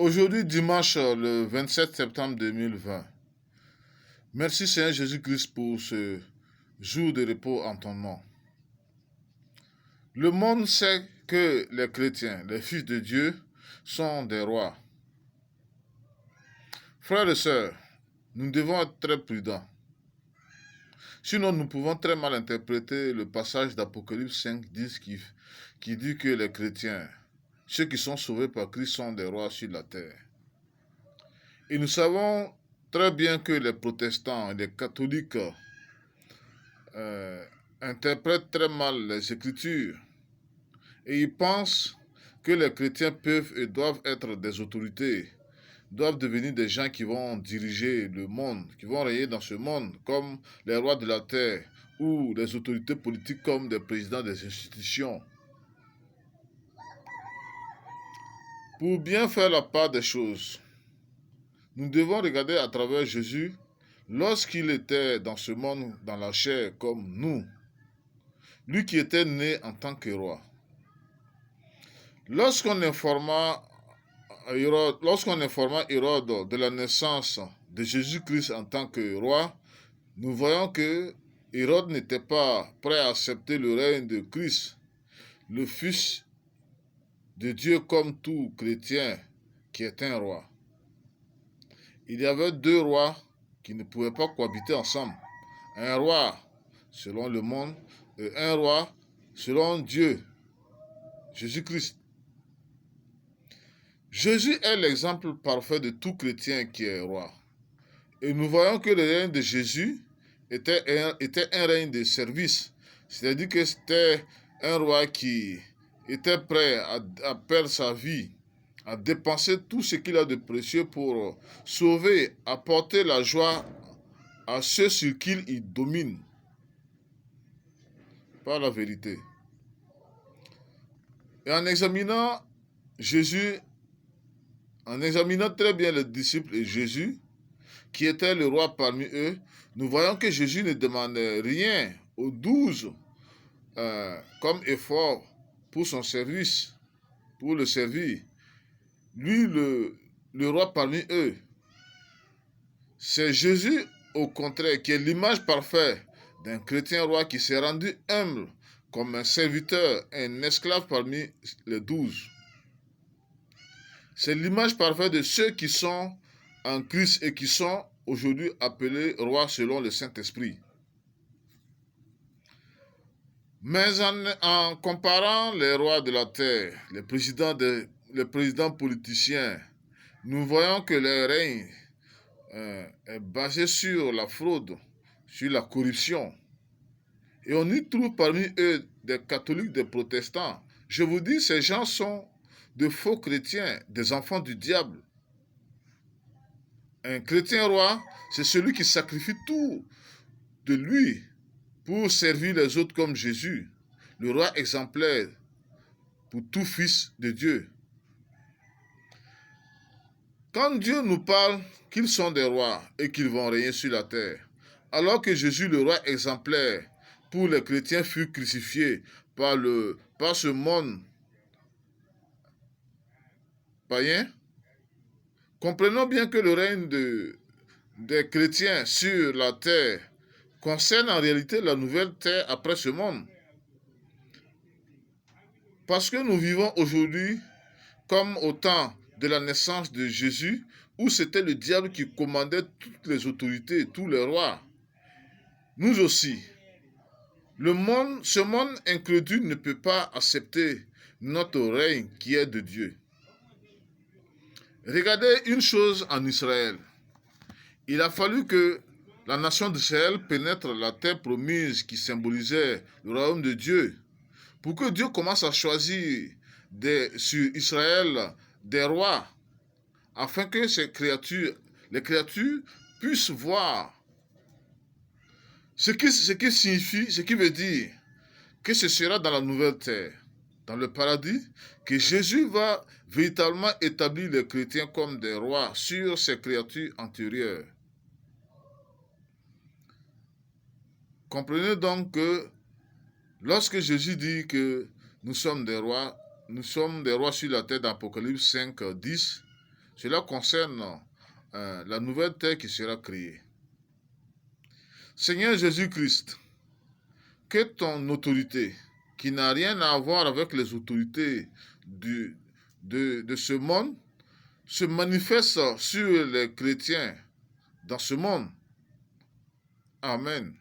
Aujourd'hui, dimanche, le 27 septembre 2020. Merci Seigneur Jésus-Christ pour ce jour de repos en ton nom. Le monde sait que les chrétiens, les fils de Dieu, sont des rois. Frères et sœurs, nous devons être très prudents. Sinon, nous pouvons très mal interpréter le passage d'Apocalypse 5, 10 qui dit que les chrétiens, ceux qui sont sauvés par Christ, sont des rois sur la terre. Et nous savons très bien que les protestants et les catholiques interprètent très mal les Écritures et ils pensent que les chrétiens peuvent et doivent être des autorités, doivent devenir des gens qui vont diriger le monde, qui vont régner dans ce monde comme les rois de la terre ou les autorités politiques comme des présidents des institutions. Pour bien faire la part des choses, nous devons regarder à travers Jésus lorsqu'il était dans ce monde, dans la chair, comme nous, lui qui était né en tant que roi. Lorsqu'on informa Hérode de la naissance de Jésus-Christ en tant que roi, nous voyons que Hérode n'était pas prêt à accepter le règne de Christ, le Fils de Dieu comme tout chrétien qui est un roi. Il y avait deux rois qui ne pouvaient pas cohabiter ensemble. Un roi selon le monde et un roi selon Dieu, Jésus-Christ. Jésus est l'exemple parfait de tout chrétien qui est roi. Et nous voyons que le règne de Jésus était un règne de service. C'est-à-dire que c'était un roi qui était prêt à perdre sa vie, à dépenser tout ce qu'il a de précieux pour sauver, apporter la joie à ceux sur qui il domine. Par la vérité. Et en examinant Jésus, en examinant très bien les disciples et Jésus, qui était le roi parmi eux, nous voyons que Jésus ne demandait rien aux 12 comme effort pour son service, pour le servir. Lui, le roi parmi eux, c'est Jésus, au contraire, qui est l'image parfaite d'un chrétien roi qui s'est rendu humble comme un serviteur, un esclave parmi les 12. C'est l'image parfaite de ceux qui sont en Christ et qui sont aujourd'hui appelés rois selon le Saint-Esprit. Mais en comparant les rois de la terre, les présidents politiciens, nous voyons que leur règne est basé sur la fraude, sur la corruption. Et on y trouve parmi eux des catholiques, des protestants. Je vous dis, ces gens sont de faux chrétiens, des enfants du diable. Un chrétien roi, c'est celui qui sacrifie tout de lui pour servir les autres comme Jésus, le roi exemplaire pour tout fils de Dieu. Quand Dieu nous parle qu'ils sont des rois et qu'ils vont régner sur la terre, alors que Jésus, le roi exemplaire pour les chrétiens, fut crucifié par ce monde païen, comprenons bien que le règne des chrétiens sur la terre concerne en réalité la nouvelle terre après ce monde. Parce que nous vivons aujourd'hui comme au temps de la naissance de Jésus, où c'était le diable qui commandait toutes les autorités, tous les rois. Nous aussi. Ce monde incrédule ne peut pas accepter notre règne qui est de Dieu. Regardez une chose en Israël. Il a fallu que la nation d'Israël pénètre la terre promise qui symbolisait le royaume de Dieu, pour que Dieu commence à choisir sur Israël des rois, afin que les créatures puissent voir ce qui signifie, ce qui veut dire que ce sera dans la nouvelle terre, dans le paradis, que Jésus va véritablement établir les chrétiens comme des rois sur ces créatures antérieures. Comprenez donc que lorsque Jésus dit que nous sommes des rois sur la terre dans Apocalypse 5, 10, Cela concerne la nouvelle terre qui sera créée. Seigneur Jésus-Christ, que ton autorité, qui n'a rien à voir avec les autorités de ce monde, se manifeste sur les chrétiens dans ce monde. Amen.